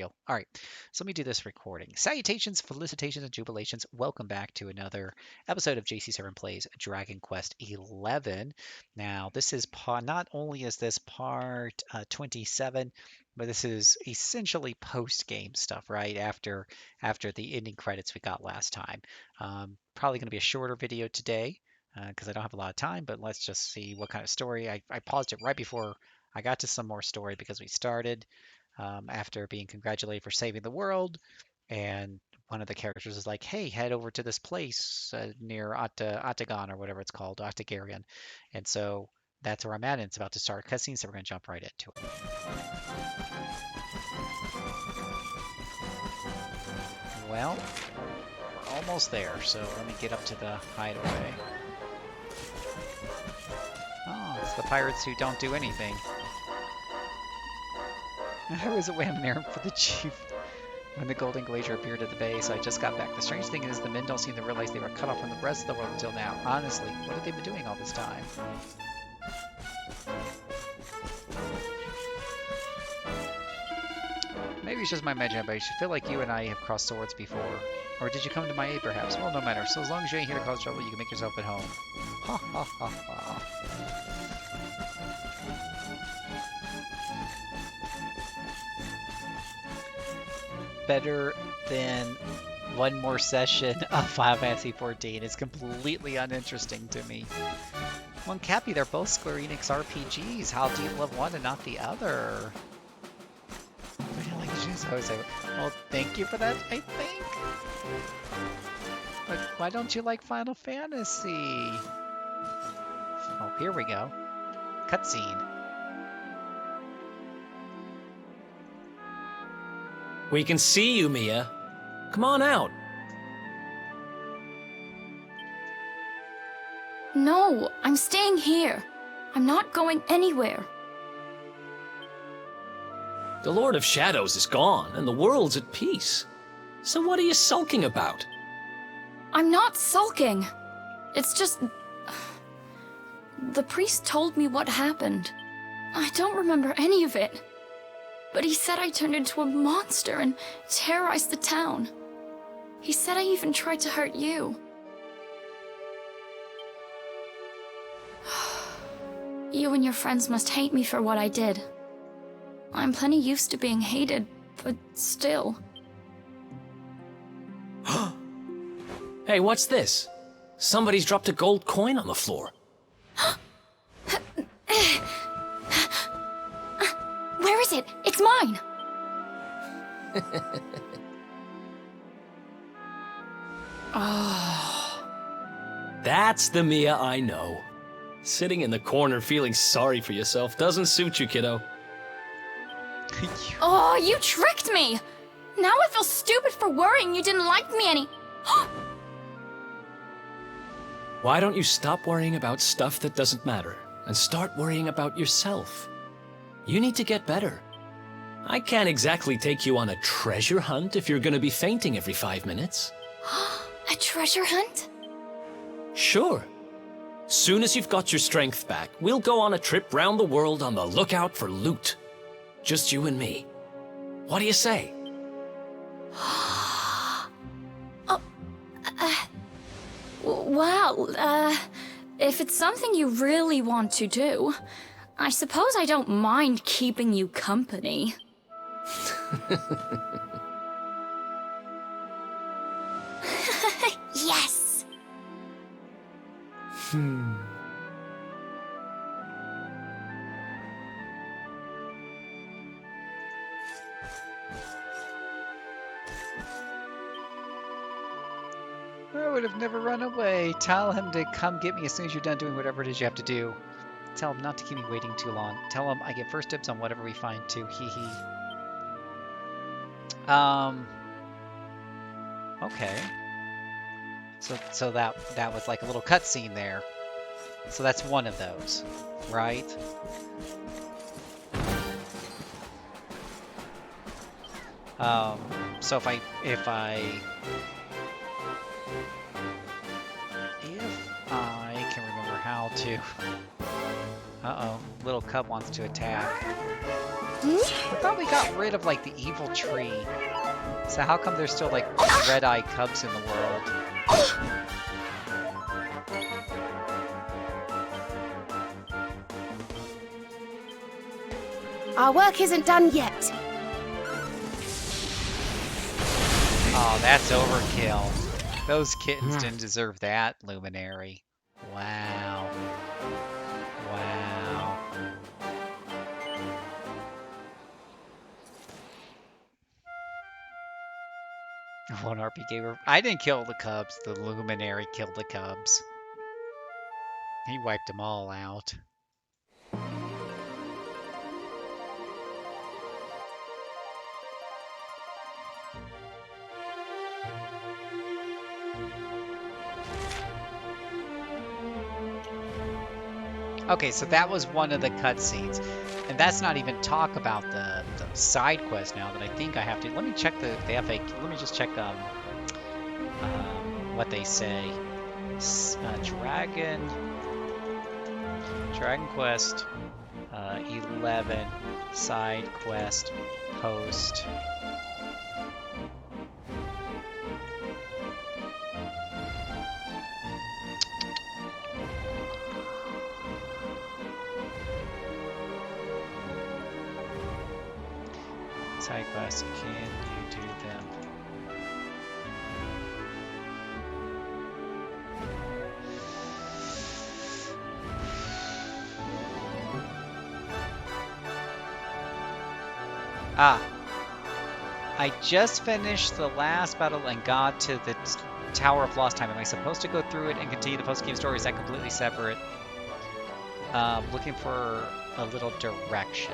deal. All right, so let me do this recording. Salutations, felicitations, and jubilations. Welcome back to another episode of JCServant Plays Dragon Quest XI. Now, this is not only is this part 27, but this is essentially post-game stuff, right? After the ending credits we got last time. Probably going to be a shorter video today because I don't have a lot of time, but let's just see what kind of story. I paused it right before I got to some more story because we started after being congratulated for saving the world, and one of the characters is like, "Hey, head over to this place near Otagon or whatever it's called, Octagarian," and so that's where I'm at. And it's about to start a cutscene, so we're gonna jump right into it. Well, we're almost there, so let me get up to the hideaway. Oh, it's the pirates who don't do anything. I was away on an errand for the chief when the Golden Glacier appeared at the bay, so I just got back. The strange thing is the men don't seem to realize they were cut off from the rest of the world until now. Honestly, what have they been doing all this time? Maybe it's just my imagination, but I feel like you and I have crossed swords before. Or did you come to my aid, perhaps? Well, no matter. So as long as you ain't here to cause trouble, you can make yourself at home. Ha ha ha ha. Better than one more session of Final Fantasy XIV. It's completely uninteresting to me. Well, Cappy, they're both Square Enix RPGs. How do you love one and not the other? Well, thank you for that, I think. But why don't you like Final Fantasy? Oh, here we go. Cutscene. We can see you, Mia. Come on out. No, I'm staying here. I'm not going anywhere. The Lord of Shadows is gone, and the world's at peace. So what are you sulking about? I'm not sulking. It's just... The priest told me what happened. I don't remember any of it. But he said I turned into a monster and terrorized the town. He said I even tried to hurt you. You and your friends must hate me for what I did. I'm plenty used to being hated, but still. Hey, what's this? Somebody's dropped a gold coin on the floor. Where is it? It's mine! Oh, that's the Mia I know. Sitting in the corner feeling sorry for yourself doesn't suit you, kiddo. Oh, you tricked me! Now I feel stupid for worrying you didn't like me any... Why don't you stop worrying about stuff that doesn't matter and start worrying about yourself? You need to get better. I can't exactly take you on a treasure hunt if you're gonna be fainting every 5 minutes. A treasure hunt? Sure. Soon as you've got your strength back, we'll go on a trip round the world on the lookout for loot. Just you and me. What do you say? Well, if it's something you really want to do, I suppose I don't mind keeping you company. Yes! I would have never run away. Tell him to come get me as soon as you're done doing whatever it is you have to do. Tell him not to keep me waiting too long. Tell him I get first dibs on whatever we find too. Hee hee. Okay. So that was like a little cutscene there. So that's one of those, right? So if I can remember how to... Uh-oh, little cub wants to attack. I thought we got rid of, like, the evil tree. So how come there's still, like, red-eye cubs in the world? Our work isn't done yet. Oh, that's overkill. Those kittens didn't deserve that, Luminary. Wow. Wow. One RP gave her. I didn't kill the cubs. The Luminary killed the cubs. He wiped them all out. Okay, so that was one of the cutscenes. And that's not even talk about the side quest now that I think I have to. Let me check the FAQ. Let me just check what they say. Dragon Quest 11 side quest post. Side quests, can you do them? I just finished the last battle and got to the Tower of Lost Time. Am I supposed to go through it and continue the post-game story? Is that completely separate? Looking for a little direction.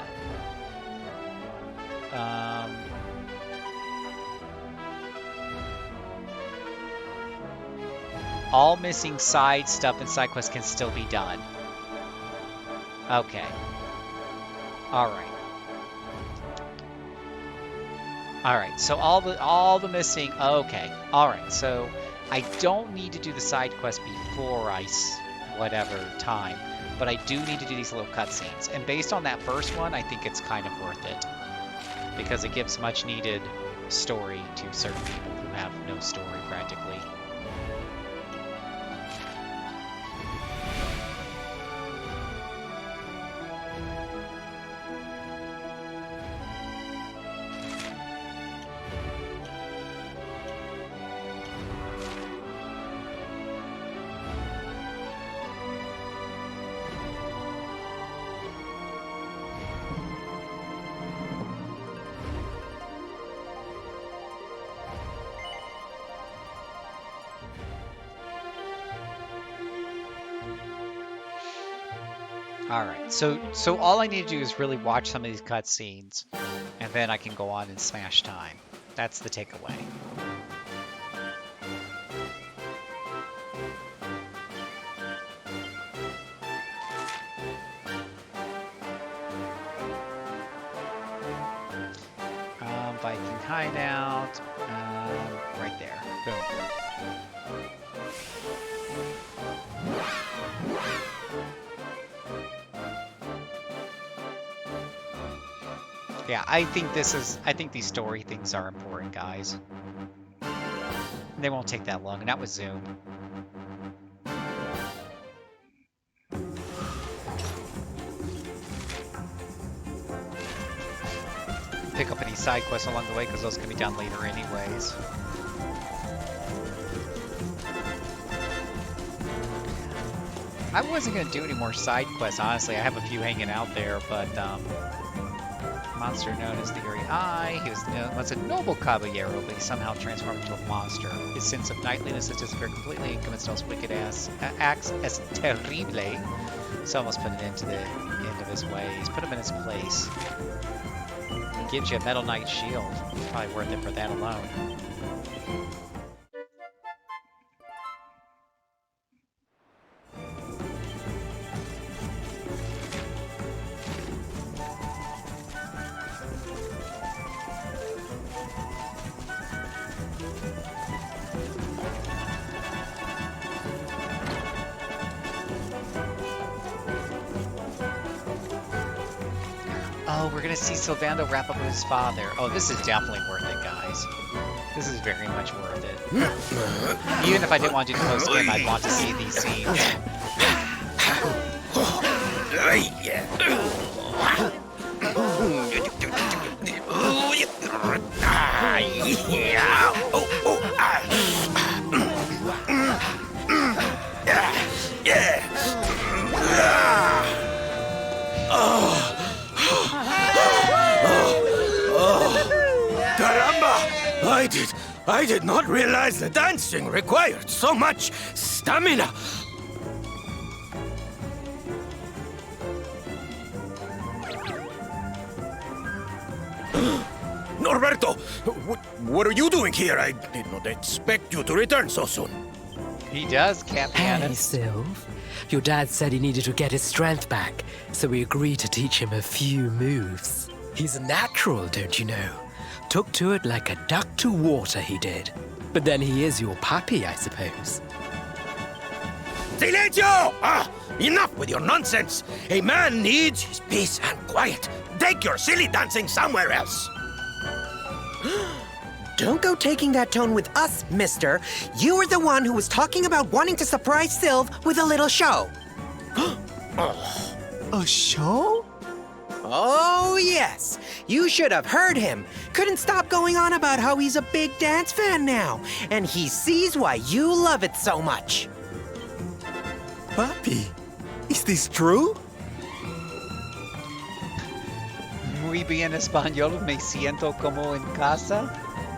All missing side stuff and side quests can still be done. Okay. Alright. Alright, so all the missing... Okay. Alright, so I don't need to do the side quest before whatever time. But I do need to do these little cutscenes. And based on that first one, I think it's kind of worth it. Because it gives much needed story to certain people who have no story practically. Alright, so all I need to do is really watch some of these cutscenes, and then I can go on and smash time. That's the takeaway. Viking hideout, right there. Boom. Yeah, I think these story things are important, guys. They won't take that long, and that was Zoom. Pick up any side quests along the way, because those can be done later anyways. I wasn't going to do any more side quests, honestly. I have a few hanging out there, but, monster known as the Eerie Eye. He was once a noble caballero, but he somehow transformed into a monster. His sense of knightliness has disappeared completely, and Commonstall's wicked acts as terrible. So almost put an end to the end of his ways. Put him in his place. Gives you a Metal Knight shield. It's probably worth it for that alone. Oh, we're gonna see Sylvando wrap up with his father. Oh, this is definitely worth it, guys. This is very much worth it. Even if I didn't want to do the post game, I'd want to see these scenes. Caramba! I did not realize the dancing required so much stamina. Norberto, what are you doing here? I did not expect you to return so soon. He does, Captain. Hey, Sylv. Your dad said he needed to get his strength back, so we agreed to teach him a few moves. He's a natural, don't you know? Took to it like a duck to water, he did. But then he is your pappy, I suppose. Silencio! Enough with your nonsense. A man needs his peace and quiet. Take your silly dancing somewhere else. Don't go taking that tone with us, mister. You were the one who was talking about wanting to surprise Sylv with a little show. A show? Oh, yes. You should have heard him. Couldn't stop going on about how he's a big dance fan now. And he sees why you love it so much. Papi, is this true? Muy bien español, me siento como en casa.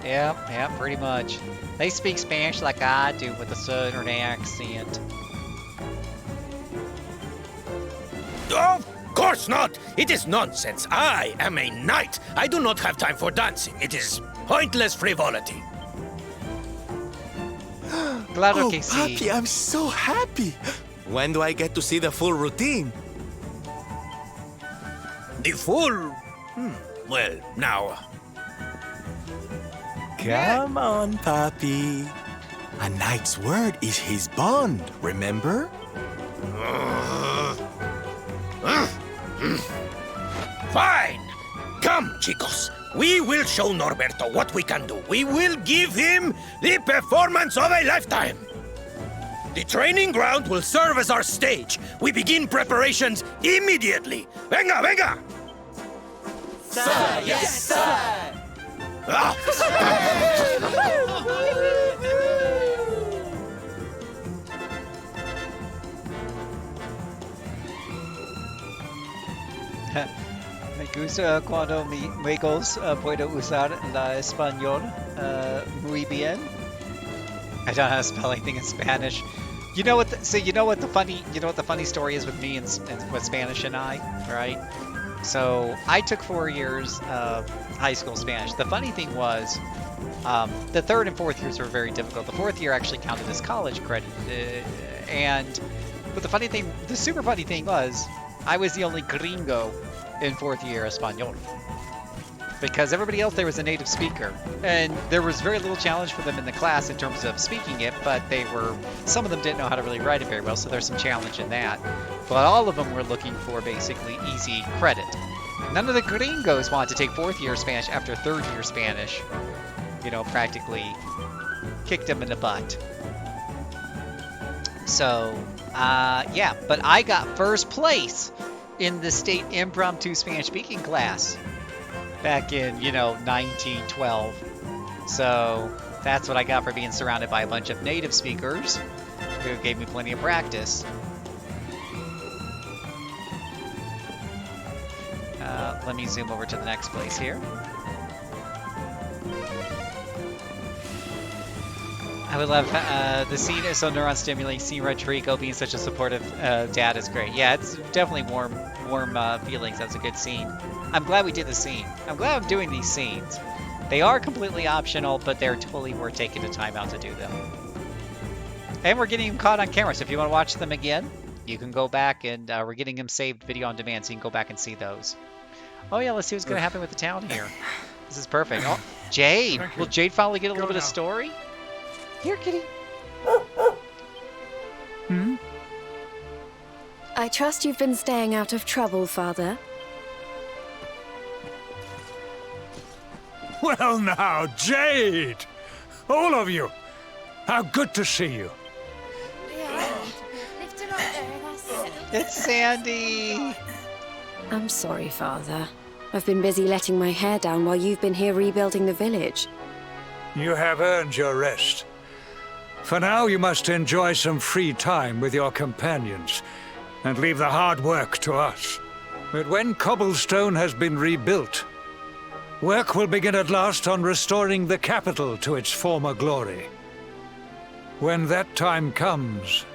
Yeah, pretty much. They speak Spanish like I do with a southern accent. Of course not! It is nonsense. I am a knight. I do not have time for dancing. It is pointless frivolity. Claro Oh, que sí. Papi, I'm so happy. When do I get to see the full routine? The full... well, now... Come on, Papi. A knight's word is his bond, remember? Fine! Come, chicos. We will show Norberto what we can do. We will give him the performance of a lifetime. The training ground will serve as our stage. We begin preparations immediately. Venga, venga! Sir, yes, sir! Me gusta cuando mi amigos puedo usar la español muy bien. I don't know how to spell anything in Spanish. You know what? You know what the funny story is with me and with Spanish and I, right? So I took 4 years of high school Spanish. The funny thing was, the third and fourth years were very difficult. The fourth year actually counted as college credit, but the super funny thing was, I was the only gringo in fourth year Espanol. Because everybody else there was a native speaker, and there was very little challenge for them in the class in terms of speaking it, but some of them didn't know how to really write it very well, so there's some challenge in that. But all of them were looking for basically easy credit. None of the gringos wanted to take fourth year Spanish after third year Spanish. You know, practically kicked them in the butt. So, yeah, but I got first place in the state impromptu Spanish speaking class back in, 1912. So that's what I got for being surrounded by a bunch of native speakers who gave me plenty of practice. Let me zoom over to the next place here. I would love the scene is so neuron stimulating. Seeing Rodrigo being such a supportive dad is great. Yeah, it's definitely warm feelings. That's a good scene. I'm glad we did the scene. I'm glad I'm doing these scenes. They are completely optional, but they're totally worth taking the time out to do them. And we're getting them caught on camera, so if you want to watch them again, you can go back and we're getting them saved video on demand, so you can go back and see those. Oh yeah, let's see what's going to happen with the town here. This is perfect. Oh, Jade! Will Jade finally get a little bit of story? Here, kitty. I trust you've been staying out of trouble, Father. Well now, Jade! All of you! How good to see you. Lift it up there, that's it. It's Sandy! I'm sorry, Father. I've been busy letting my hair down while you've been here rebuilding the village. You have earned your rest. For now, you must enjoy some free time with your companions, and leave the hard work to us. But when Cobblestone has been rebuilt, work will begin at last on restoring the capital to its former glory. When that time comes,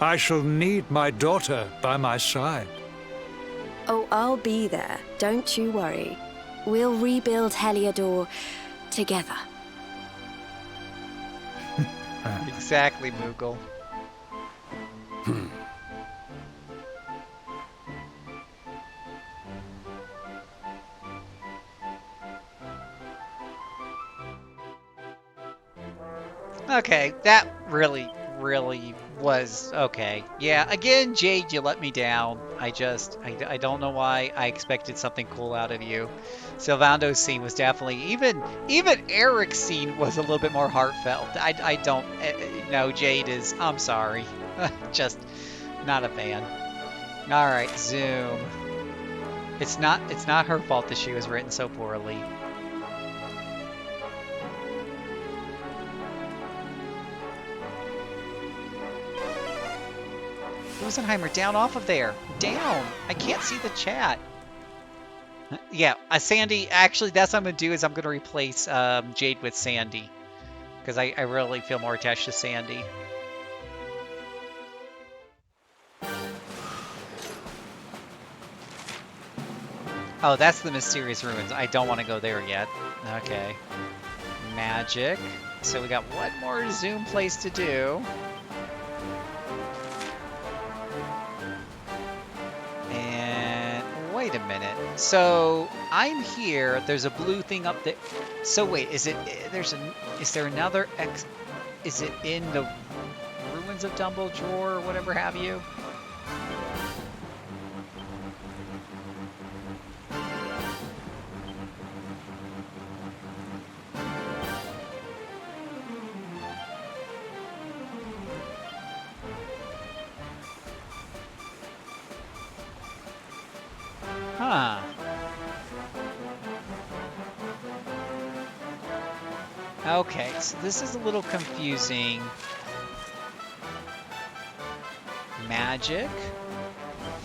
I shall need my daughter by my side. Oh, I'll be there. Don't you worry. We'll rebuild Heliodor together. Exactly, Moogle. Okay, that really was okay. Yeah, again, Jade, you let me down. I don't know why I expected something cool out of you. Sylvando's scene was definitely, even Eric's scene was a little bit more heartfelt. I don't, no, Jade is, I'm sorry. Just not a fan. Alright, Zoom. It's not her fault that she was written so poorly. Rosenheimer, down off of there. Down. I can't see the chat. Yeah, Sandy, actually, that's what I'm going to do is I'm going to replace Jade with Sandy. Because I really feel more attached to Sandy. Oh, that's the Mysterious Ruins. I don't want to go there yet. Okay. Magic. So we got one more Zoom place to do. Wait a minute. So I'm here. There's a blue thing up there. So wait, is there another X? Is it in the ruins of Dumbledore or whatever have you? Huh. Okay, so this is a little confusing. Magic,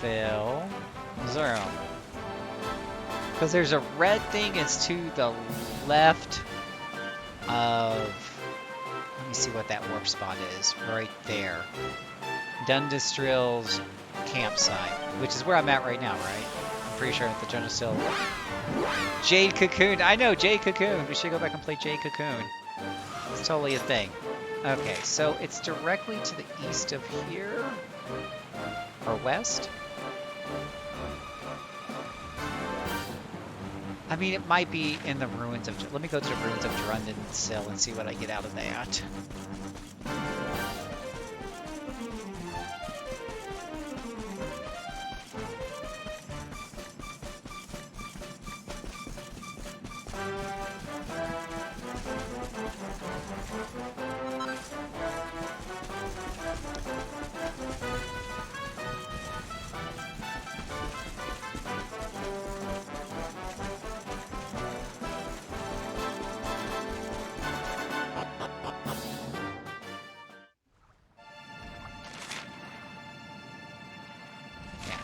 fill, zero. Because there's a red thing is to the left of... Let me see what that warp spot is. Right there. Dundastril's campsite, which is where I'm at right now, right? Pretty sure the Jonah still. Jade Cocoon. I know Jade Cocoon. We should go back and play Jade Cocoon. It's totally a thing. Okay, so it's directly to the east of here, or west. I mean, it might be in the ruins of. Let me go to the ruins of Drundensill and see what I get out of that.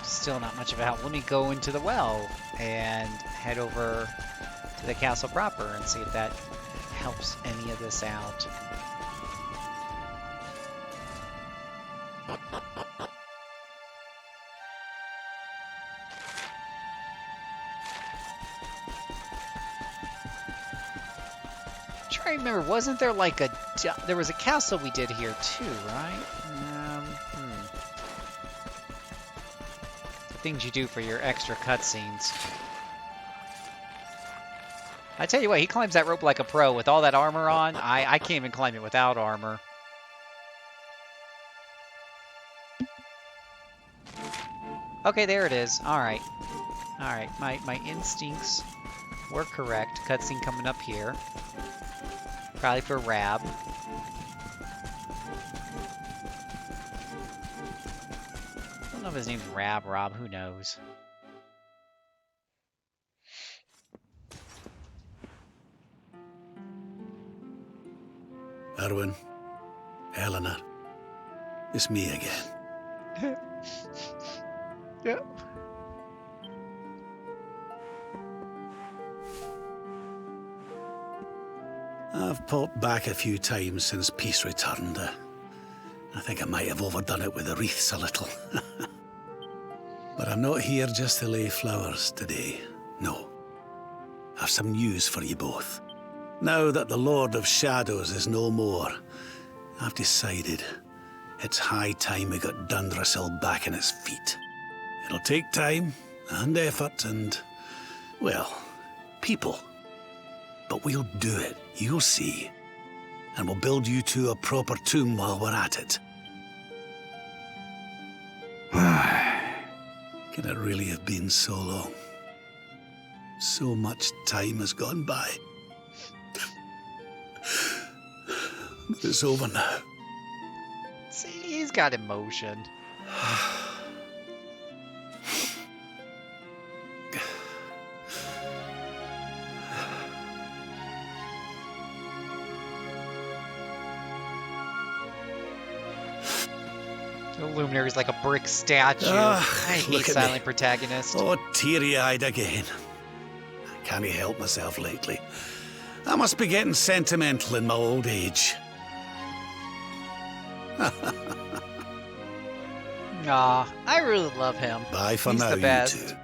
Still not much of a help. Let me go into the well and head over to the castle proper and see if that helps any of this out. I'm trying to remember, wasn't there like there was a castle we did here too, right? Things you do for your extra cutscenes. I tell you what, he climbs that rope like a pro with all that armor on. I can't even climb it without armor. Okay, there it is. Alright. Alright, my instincts we're correct. Cutscene coming up here. Probably for Rab. I don't know if his name's Rab, Rob, who knows. Erwin, Eleanor, it's me again. Yep. I've popped back a few times since peace returned. I think I might have overdone it with the wreaths a little. But I'm not here just to lay flowers today. No. I've some news for you both. Now that the Lord of Shadows is no more, I've decided it's high time we got Dundrasil back on its feet. It'll take time and effort and, well, people. But we'll do it, you'll see. And we'll build you two a proper tomb while we're at it. Can it really have been so long? So much time has gone by. But it's over now. See, he's got emotion. The Luminary's like a brick statue. I hate look at silent me. protagonist. Oh, teary-eyed again. I can't help myself lately. I must be getting sentimental in my old age. Aw, I really love him. Bye for He's now, the best. you two.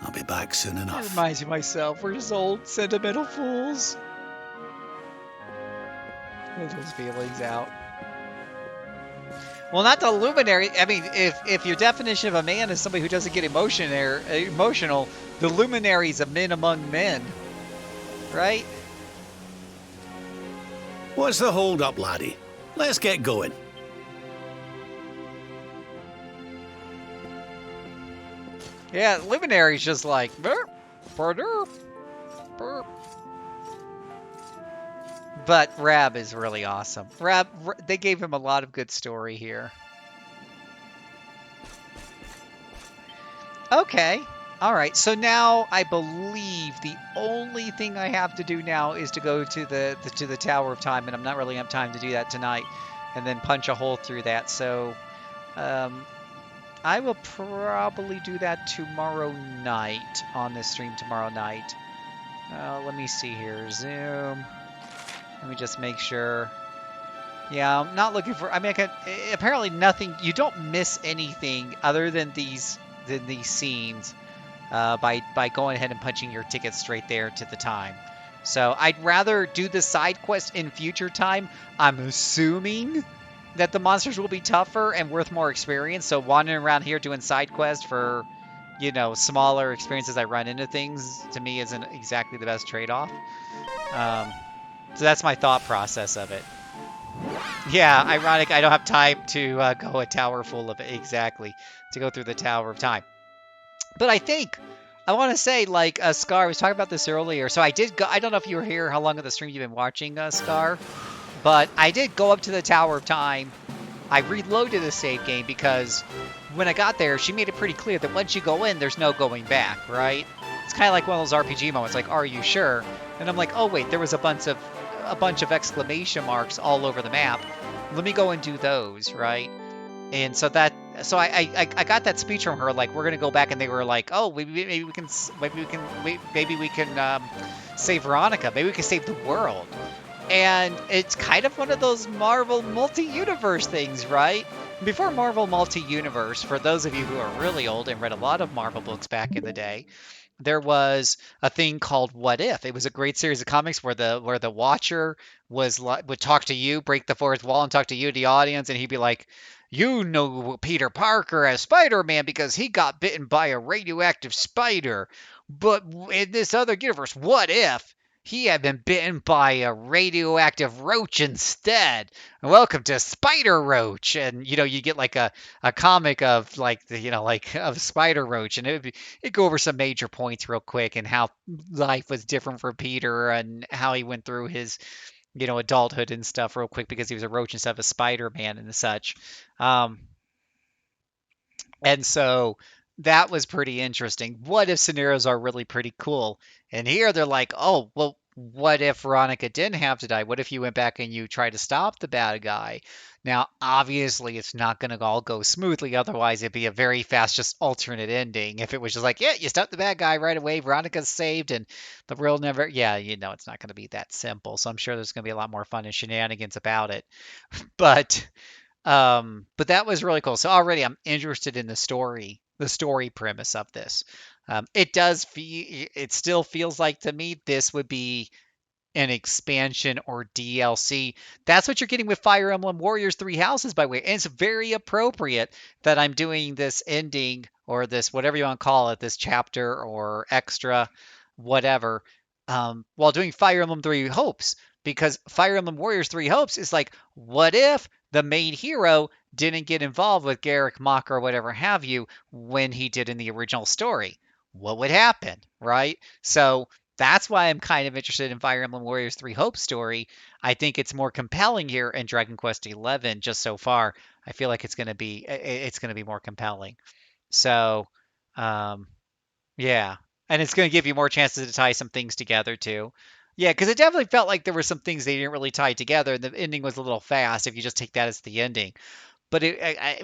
I'll be back soon It enough. reminds me of myself. We're just old sentimental fools. Let those feelings out. Well, not the Luminary. I mean, if your definition of a man is somebody who doesn't get emotional, the Luminary's a men among men, right? What's the hold-up, laddie? Let's get going. Yeah, Luminary's just like burp, burp, burp. But Rab is really awesome. Rab, they gave him a lot of good story here. Okay. All right. So now I believe the only thing I have to do now is to go to the Tower of Time, and I'm not really have time to do that tonight, and then punch a hole through that. So I will probably do that tomorrow night on this stream tomorrow night. Let me see here. Zoom. Let me just make sure. Yeah, I'm not looking for. I mean, apparently nothing. You don't miss anything other than these scenes by going ahead and punching your ticket straight there to the time. So I'd rather do the side quest in future time. I'm assuming that the monsters will be tougher and worth more experience. So wandering around here doing side quests for, smaller experiences I run into things, to me isn't exactly the best trade-off. So that's my thought process of it. Yeah, ironic. I don't have time to go a tower full of it. Exactly. To go through the Tower of Time. But I think, I want to say, like, Scar was talking about this earlier. So I did go, I don't know if you were here, how long of the stream you've been watching, Scar. But I did go up to the Tower of Time. I reloaded the save game because when I got there, she made it pretty clear that once you go in, there's no going back, right? It's kind of like one of those RPG moments, like, are you sure? And I'm like, oh wait, there was a bunch of exclamation marks all over the map. Let me go and do those, right? And so I got that speech from her, like, we're gonna go back, and they were like, oh, maybe we can save Veronica, maybe we can save the world. And it's kind of one of those Marvel multi-universe things, right? Before Marvel multi-universe, for those of you who are really old and read a lot of Marvel books back in the day, there was a thing called What If. It was a great series of comics where the Watcher would talk to you, break the fourth wall, and talk to you, the audience, and he'd be like, you know Peter Parker as Spider-Man because he got bitten by a radioactive spider. But in this other universe, what if He had been bitten by a radioactive roach instead. Welcome to Spider Roach. And you get like a comic of like like of Spider Roach, and it'd go over some major points real quick and how life was different for Peter and how he went through his adulthood and stuff real quick because he was a roach instead of a Spider Man and such. Um, and so that was pretty interesting. What if scenarios are really pretty cool? And here they're like, oh, well, what if Veronica didn't have to die? What if you went back and you tried to stop the bad guy? Now, obviously, it's not going to all go smoothly. Otherwise, it'd be a very fast, just alternate ending. If it was just like, yeah, you stopped the bad guy right away, Veronica's saved, and the world never, yeah, it's not going to be that simple. So I'm sure there's going to be a lot more fun and shenanigans about it. But but that was really cool. So already I'm interested in the story premise of this. It still feels like to me this would be an expansion or DLC. That's what you're getting with Fire Emblem Warriors Three Houses, by the way. And it's very appropriate that I'm doing this ending or this whatever you want to call it, this chapter or extra, whatever, while doing Fire Emblem Three Hopes. Because Fire Emblem Warriors Three Hopes is like, what if the main hero didn't get involved with Garrick Mock or whatever have you when he did in the original story? What would happen, right? So that's why I'm kind of interested in Fire Emblem Warriors 3 Hope story. I think it's more compelling here in Dragon Quest 11 just so far. I feel like it's going to be more compelling. So, um yeah. And it's going to give you more chances to tie some things together too. Yeah, because it definitely felt like there were some things they didn't really tie together, and the ending was a little fast if you just take that as the ending. But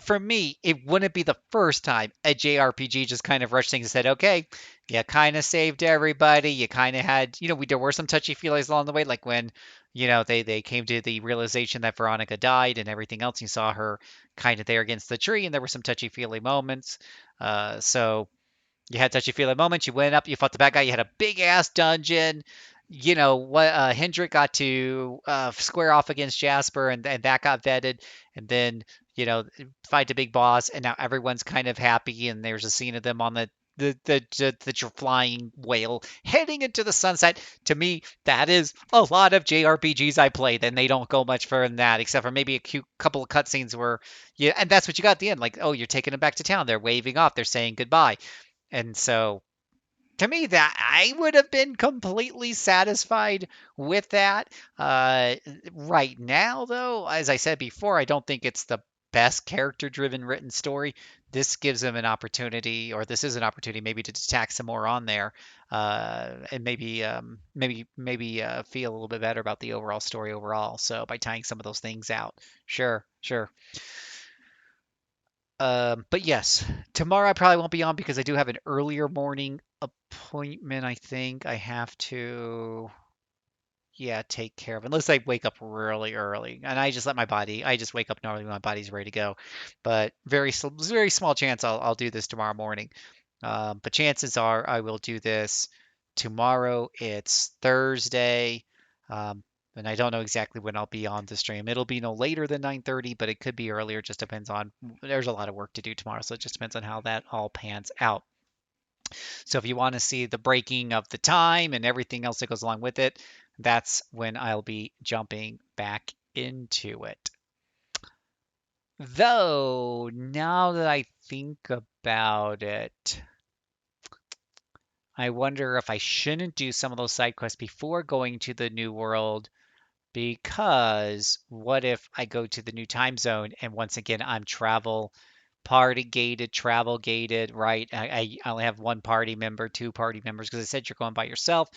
for me, it wouldn't be the first time a JRPG just kind of rushed things and said, "Okay, you kind of saved everybody. You kind of had, there were some touchy feelings along the way, like when, they came to the realization that Veronica died and everything else. You saw her kind of there against the tree, and there were some touchy feely moments. So you had touchy feely moments. You went up, you fought the bad guy. You had a big ass dungeon. What Hendrik got to square off against Jasper, and that got vetted, and then fight the big boss, and now everyone's kind of happy. And there's a scene of them on the flying whale heading into the sunset. To me, that is a lot of JRPGs I played, and they don't go much further than that, except for maybe a cute couple of cutscenes where, yeah, and that's what you got at the end. Like, oh, you're taking them back to town. They're waving off. They're saying goodbye. And so to me, that I would have been completely satisfied with that. Right now, though, as I said before, I don't think it's the best character-driven written story. This gives them an opportunity, or this is an opportunity, maybe to tack some more on there, and maybe feel a little bit better about the overall story overall. So by tying some of those things out, sure, sure. But yes, tomorrow I probably won't be on because I do have an earlier morning appointment. I think I have to, yeah, take care of unless I wake up really early, and I just wake up normally when my body's ready to go. But very small chance I'll do this tomorrow morning. But chances are I will do this tomorrow. It's Thursday. Um, and I don't know exactly when I'll be on the stream. It'll be no later than 9:30, but it could be earlier. It just depends on. There's a lot of work to do tomorrow, so it just depends on how that all pans out. So if you want to see the breaking of the time and everything else that goes along with it, that's when I'll be jumping back into it. Though, now that I think about it, I wonder if I shouldn't do some of those side quests before going to the new world, because what if I go to the new time zone and once again I'm travel gated, right? I only have one party member, two party members, because I said you're going by yourself,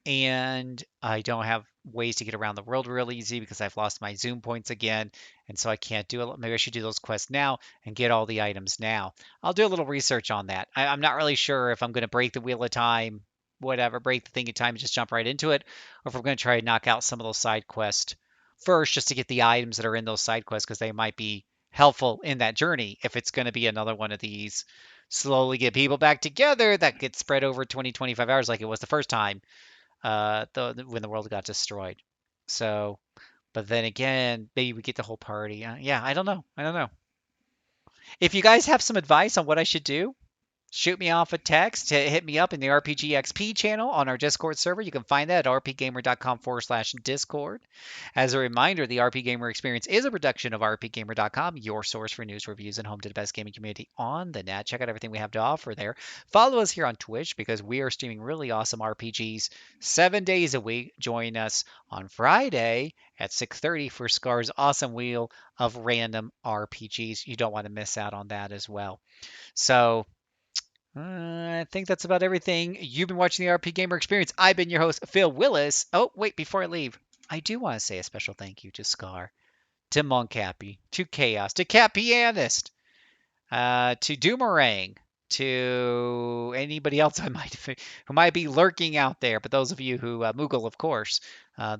and I don't have ways to get around the world real easy because I've lost my zoom points again, and so I can't do it. Maybe I should do those quests now and get all the items now. I'll do a little research on that. I'm not really sure if I'm going to break the wheel of time, whatever, break the thing of time and just jump right into it, or if we're going to try to knock out some of those side quests first just to get the items that are in those side quests because they might be helpful in that journey if it's going to be another one of these slowly get people back together that gets spread over 20, 25 hours like it was the first time when the world got destroyed. So, but then again, maybe we get the whole party. Yeah, I don't know. I don't know. If you guys have some advice on what I should do, shoot me off a text, hit me up in the RPG XP channel on our Discord server. You can find that at rpgamer.com/discord. As a reminder, the RP Gamer Experience is a production of rpgamer.com, your source for news, reviews, and home to the best gaming community on the net. Check out everything we have to offer there. Follow us here on Twitch because we are streaming really awesome RPGs 7 days a week. Join us on Friday at 6:30 for Scar's awesome wheel of random RPGs. You don't want to miss out on that as well. So, I think that's about everything. You've been watching the RP Gamer Experience. I've been your host, Phil Willis. Oh, wait, before I leave, I do want to say a special thank you to Scar, to Moncappy, to Chaos, to Cat Pianist, to Doomerang, to anybody else who might be lurking out there. But those of you who, Moogle, of course,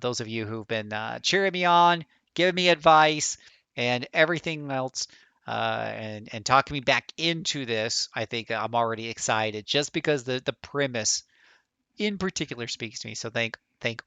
those of you who've been cheering me on, giving me advice, and everything else, and talking me back into this, I think I'm already excited just because the premise in particular speaks to me. So thank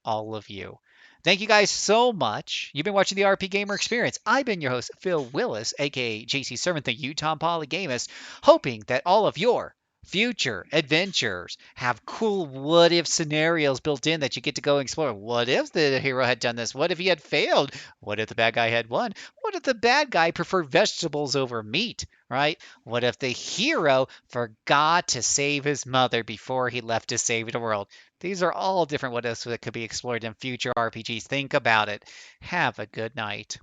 all of you. Thank you guys so much. You've been watching the RP Gamer Experience. I've been your host, Phil Willis, aka JCServant, the Utah Polygamist, hoping that all of your future adventures have cool what if scenarios built in that you get to go explore. What if the hero had done this? What if he had failed? What if the bad guy had won? What if the bad guy preferred vegetables over meat? Right? What if the hero forgot to save his mother before he left to save the world? These are all different what ifs that could be explored in future RPGs. Think about it. Have a good night.